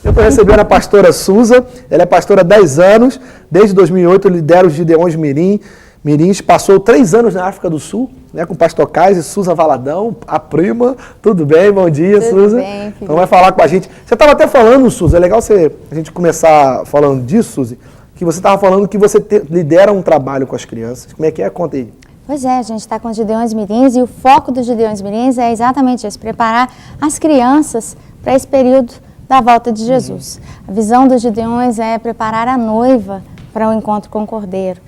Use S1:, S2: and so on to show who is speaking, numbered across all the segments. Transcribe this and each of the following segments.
S1: Eu estou recebendo a pastora Suza, ela é pastora há 10 anos, desde 2008 lidera os Gideões Mirins, passou 3 anos na África do Sul, né, com o pastor Kais e Suza Valadão, a prima. Tudo bem? Bom dia, Suza.
S2: Tudo bem,
S1: então vai falar com a gente. Você estava até falando, Suza, é legal a gente começar falando disso, Suzy, que você estava falando que você lidera um trabalho com as crianças. Como é que é? Conta aí.
S2: Pois é, a gente está com os Gideões Mirins e o foco dos Gideões Mirins é exatamente isso, preparar as crianças para esse período da volta de Jesus. A visão dos Gideões é preparar a noiva para o encontro com o Cordeiro.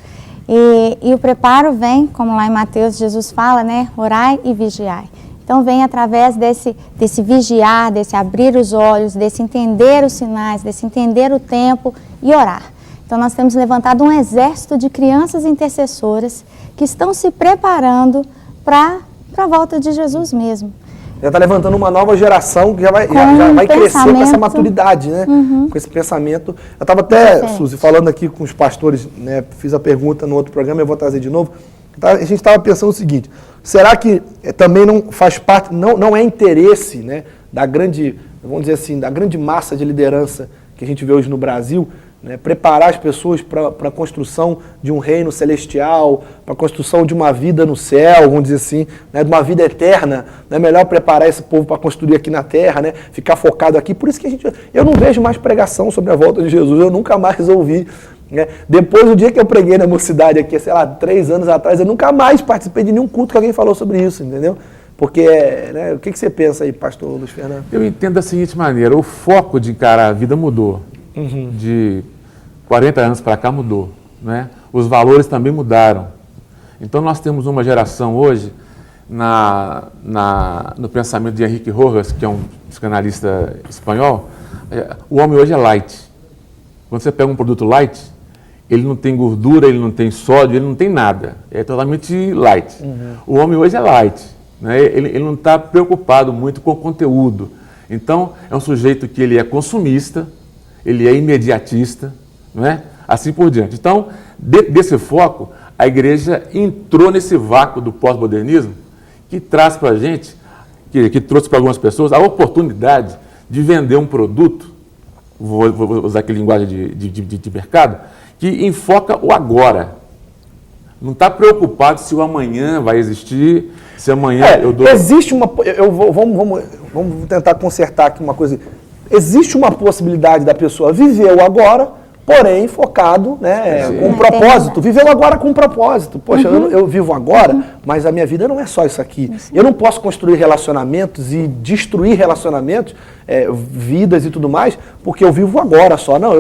S2: E o preparo vem, como lá em Mateus Jesus fala, né? Orai e vigiai. Então vem através desse vigiar, desse abrir os olhos, desse entender os sinais, desse entender o tempo e orar. Então nós temos levantado um exército de crianças intercessoras que estão se preparando para a volta de Jesus mesmo.
S1: Já está levantando uma nova geração que já vai crescer com essa maturidade, né? Com esse pensamento. Eu estava até, Suzy, falando aqui com os pastores, né? Fiz a pergunta no outro programa, eu vou trazer de novo. A gente estava pensando o seguinte, será que também não faz parte, não é interesse, né, da grande, vamos dizer assim, da grande massa de liderança que a gente vê hoje no Brasil, né, preparar as pessoas para a construção de um reino celestial, para a construção de uma vida no céu, vamos dizer assim, né, de uma vida eterna. Não é melhor preparar esse povo para construir aqui na terra, né, ficar focado aqui. Por isso que eu não vejo mais pregação sobre a volta de Jesus, eu nunca mais ouvi. Né. Depois do dia que eu preguei na mocidade aqui, sei lá, 3 anos atrás, eu nunca mais participei de nenhum culto que alguém falou sobre isso, entendeu? Porque, né, o que você pensa aí, pastor Luiz Fernando?
S3: Eu entendo da seguinte maneira, o foco de encarar a vida mudou. De 40 anos para cá mudou, né? Os valores também mudaram. Então nós temos uma geração hoje, no pensamento de Henrique Rojas, que é um psicanalista espanhol, o homem hoje é light. Quando você pega um produto light, ele não tem gordura, ele não tem sódio, ele não tem nada. É totalmente light. O homem hoje é light, né? Ele não está preocupado muito com o conteúdo. Então é um sujeito que ele é consumista, ele é imediatista, não é? Assim por diante. Então, desse foco, a igreja entrou nesse vácuo do pós-modernismo que traz para a gente, que trouxe para algumas pessoas, a oportunidade de vender um produto, vou usar aqui linguagem de mercado, que enfoca o agora. Não está preocupado se o amanhã vai existir, se amanhã eu dou...
S1: Existe uma... Vamos tentar consertar aqui uma coisa. Existe uma possibilidade da pessoa viver o agora, porém focado, né, com um propósito. Viveu agora com um propósito. Poxa, eu vivo agora, mas a minha vida não é só isso aqui. Eu não posso construir relacionamentos e destruir relacionamentos, vidas e tudo mais, porque eu vivo agora só. Não,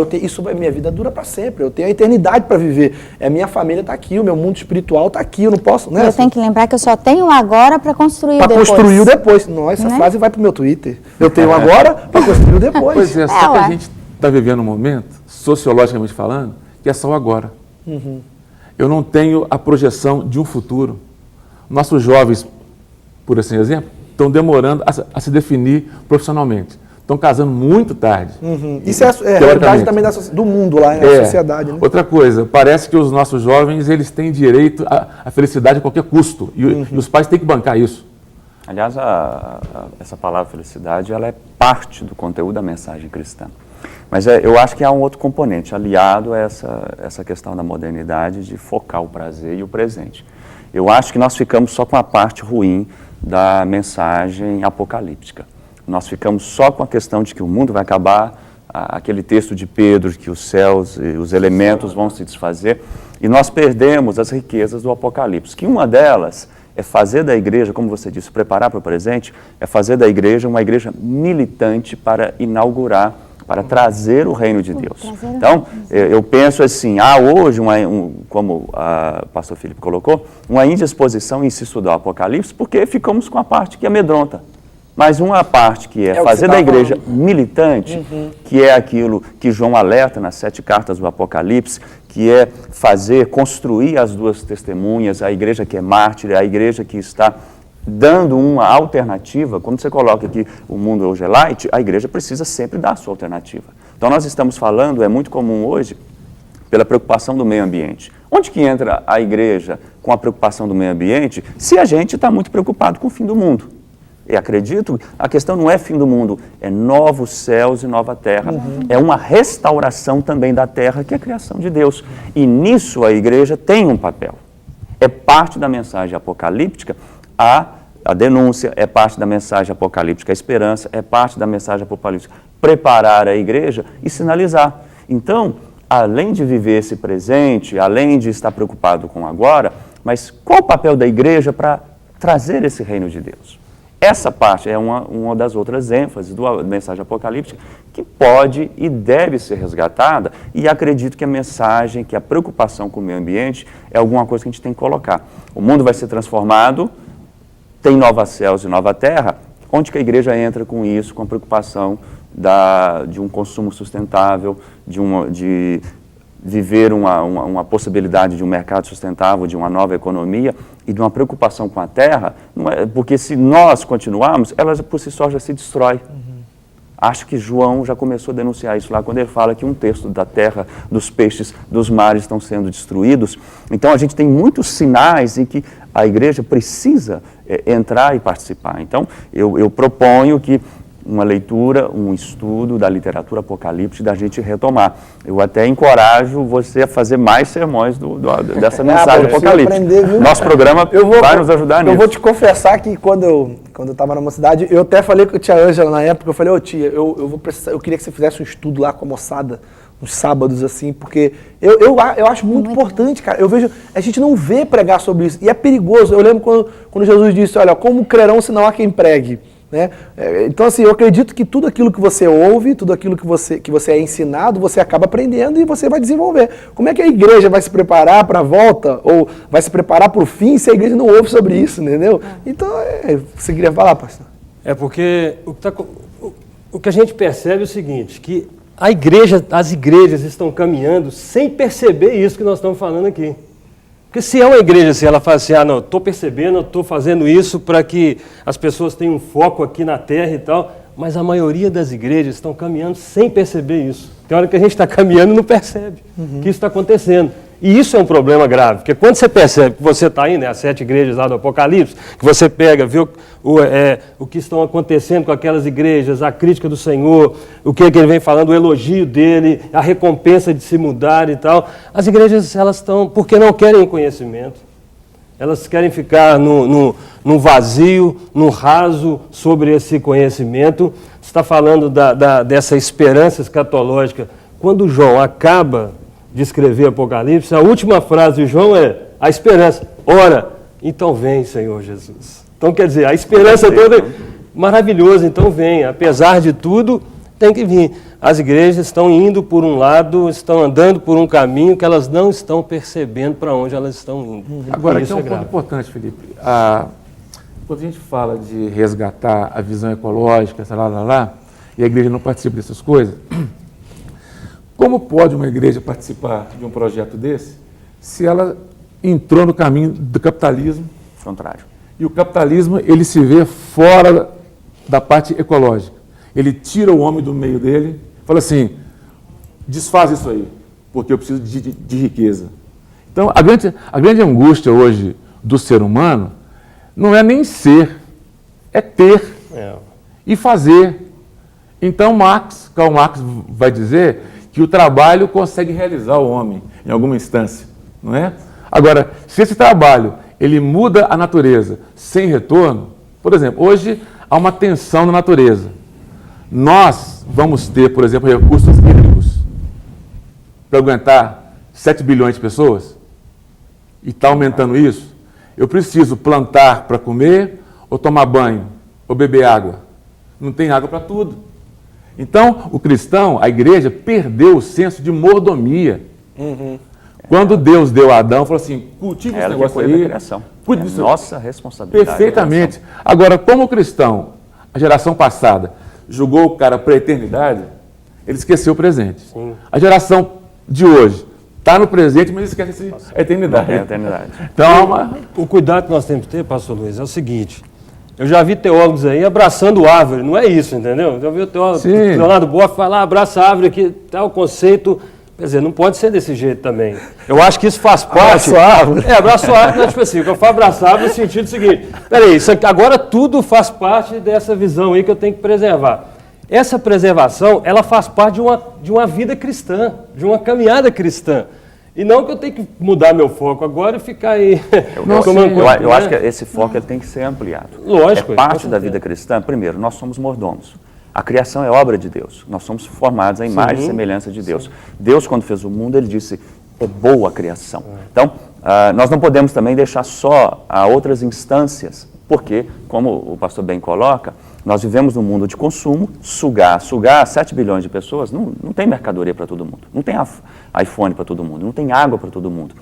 S1: minha vida dura para sempre. Eu tenho a eternidade para viver. Minha família está aqui, o meu mundo espiritual está aqui. Eu não posso... Né,
S2: eu tenho que lembrar que eu só tenho agora para construir o depois.
S1: Para construir o depois. Nossa, essa frase vai para o meu Twitter. Eu tenho agora para construir o depois.
S3: Pois é, só que a gente está vivendo um momento, sociologicamente falando, que é só o agora. Eu não tenho a projeção de um futuro. Nossos jovens, por assim exemplo, estão demorando a se definir profissionalmente. Estão casando muito tarde.
S1: Isso é a realidade também do mundo lá, na sociedade. Né?
S3: Outra coisa, parece que os nossos jovens eles têm direito à felicidade a qualquer custo. E os pais têm que bancar isso.
S4: Aliás, essa palavra felicidade ela é parte do conteúdo da mensagem cristã. Mas eu acho que há um outro componente aliado a essa questão da modernidade de focar o prazer e o presente. Eu acho que nós ficamos só com a parte ruim da mensagem apocalíptica. Nós ficamos só com a questão de que o mundo vai acabar, aquele texto de Pedro, que os céus e os elementos vão se desfazer, e nós perdemos as riquezas do Apocalipse, que uma delas é fazer da igreja, como você disse, preparar para o presente, é fazer da igreja uma igreja militante para inaugurar, para trazer o reino de Deus. Então, eu penso assim, hoje, como o pastor Felipe colocou, uma indisposição em se estudar o Apocalipse, porque ficamos com a parte que amedronta. Mas uma parte que é fazer da igreja militante, que é aquilo que João alerta nas 7 cartas do Apocalipse, que é construir as 2 testemunhas, a igreja que é mártir, a igreja que está dando uma alternativa. Quando você coloca aqui o mundo hoje é light, a igreja precisa sempre dar a sua alternativa. Então nós estamos falando, é muito comum hoje, pela preocupação do meio ambiente. Onde que entra a igreja com a preocupação do meio ambiente se a gente está muito preocupado com o fim do mundo? e acredito, a questão não é fim do mundo, é novos céus e nova terra. É uma restauração também da terra, que é a criação de Deus. E nisso a igreja tem um papel. É parte da mensagem apocalíptica a denúncia, é parte da mensagem apocalíptica a esperança, é parte da mensagem apocalíptica preparar a igreja e sinalizar. Então, além de viver esse presente, além de estar preocupado com agora, mas qual o papel da igreja para trazer esse reino de Deus? Essa parte é uma das outras ênfases da mensagem apocalíptica que pode e deve ser resgatada, e acredito que a mensagem, que a preocupação com o meio ambiente é alguma coisa que a gente tem que colocar. O mundo vai ser transformado, tem novos céus e nova terra, onde que a igreja entra com isso, com a preocupação de um consumo sustentável, de viver uma possibilidade de um mercado sustentável, de uma nova economia e de uma preocupação com a terra, não é, porque se nós continuarmos, ela por si só já se destrói. Acho que João já começou a denunciar isso lá, quando ele fala que 1/3 da terra, dos peixes, dos mares estão sendo destruídos. Então a gente tem muitos sinais em que a igreja precisa entrar e participar. Então eu proponho que uma leitura, um estudo da literatura apocalíptica, da gente retomar. Eu até encorajo você a fazer mais sermões dessa mensagem apocalíptica. Nosso programa vai nos ajudar nisso.
S1: Eu vou te confessar que quando eu estava na mocidade, eu até falei com a tia Ângela na época, eu falei, tia, eu queria que você fizesse um estudo lá com a moçada, uns sábados assim, porque eu acho muito importante, cara. Eu vejo, a gente não vê pregar sobre isso, e é perigoso. Eu lembro quando Jesus disse, olha, como crerão se não há quem pregue? Né? Então, assim, eu acredito que tudo aquilo que você ouve, tudo aquilo que você é ensinado, você acaba aprendendo e você vai desenvolver. Como é que a igreja vai se preparar para a volta ou vai se preparar para o fim se a igreja não ouve sobre isso, entendeu? Então, você queria falar, pastor?
S5: Porque o que a gente percebe é o seguinte, que as igrejas estão caminhando sem perceber isso que nós estamos falando aqui. Porque se é uma igreja, se ela fala assim, não, estou percebendo, estou fazendo isso para que as pessoas tenham um foco aqui na terra e tal, mas a maioria das igrejas estão caminhando sem perceber isso. Tem hora que a gente está caminhando e não percebe que isso está acontecendo. E isso é um problema grave, porque quando você percebe que você está aí, as 7 igrejas lá do Apocalipse, que você pega, vê o que estão acontecendo com aquelas igrejas, a crítica do Senhor, o que ele vem falando, o elogio dele, a recompensa de se mudar e tal, as igrejas, elas estão, porque não querem conhecimento, elas querem ficar no vazio, no raso sobre esse conhecimento. Você está falando dessa esperança escatológica. Quando João acaba de escrever Apocalipse, a última frase de João é a esperança. Ora, então vem, Senhor Jesus. Então, quer dizer, a esperança toda, maravilhoso, então vem. Apesar de tudo, tem que vir. As igrejas estão indo por um lado, estão andando por um caminho que elas não estão percebendo para onde elas estão indo.
S3: Agora, aqui é um ponto importante, Felipe. Quando a gente fala de resgatar a visão ecológica, e a igreja não participa dessas coisas, como pode uma igreja participar de um projeto desse se ela entrou no caminho do capitalismo?
S4: Contrário.
S3: E o capitalismo, ele se vê fora da parte ecológica. Ele tira o homem do meio dele, fala assim, desfaz isso aí, porque eu preciso de riqueza. Então, a grande angústia hoje do ser humano não é nem ser, é ter e fazer. Então, Karl Marx vai dizer que o trabalho consegue realizar o homem, em alguma instância, não é? Agora, se esse trabalho, ele muda a natureza sem retorno, por exemplo, hoje há uma tensão na natureza. Nós vamos ter, por exemplo, recursos hídricos para aguentar 7 bilhões de pessoas e está aumentando isso. Eu preciso plantar para comer ou tomar banho ou beber água. Não tem água para tudo. Então, o cristão, a igreja, perdeu o senso de mordomia. Quando Deus deu a Adão, falou assim, cultive esse negócio aí.
S4: Cuide disso. Nossa responsabilidade.
S3: Perfeitamente. Agora, como o cristão, a geração passada, julgou o cara para a eternidade, ele esqueceu o presente. Sim. A geração de hoje está no presente, mas esquece a eternidade.
S4: É a eternidade.
S3: Então,
S5: o cuidado que nós temos que ter, pastor Luiz, é o seguinte, eu já vi teólogos aí abraçando árvore, não é isso, entendeu? Eu vi o teólogo Leonardo Boff falar, abraça a árvore, que tal conceito, Quer dizer, não pode ser desse jeito também. Eu acho que isso faz parte...
S1: Abraço árvore.
S5: Abraço árvore, tipo assim, eu falo abraço árvore no sentido seguinte, peraí, agora tudo faz parte dessa visão aí que eu tenho que preservar. Essa preservação, ela faz parte de uma vida cristã, de uma caminhada cristã. E não que eu tenho que mudar meu foco agora e ficar aí...
S4: Eu acho que esse foco ele tem que ser ampliado.
S5: Lógico.
S4: É parte da vida cristã. Primeiro, nós somos mordomos. A criação é obra de Deus. Nós somos formados à imagem e semelhança de Deus. Deus, quando fez o mundo, ele disse, é boa a criação. Então, nós não podemos também deixar só a outras instâncias, porque, como o pastor bem coloca, nós vivemos num mundo de consumo, sugar 7 bilhões de pessoas, não tem mercadoria para todo mundo, não tem iPhone para todo mundo, não tem água para todo mundo.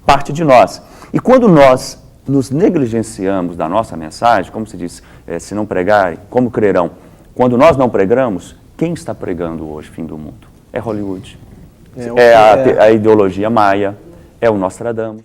S4: Parte de nós. E quando nós nos negligenciamos da nossa mensagem, como se diz, se não pregarem, como crerão? Quando nós não pregamos, quem está pregando hoje, fim do mundo? É Hollywood, a ideologia maia, é o Nostradamus.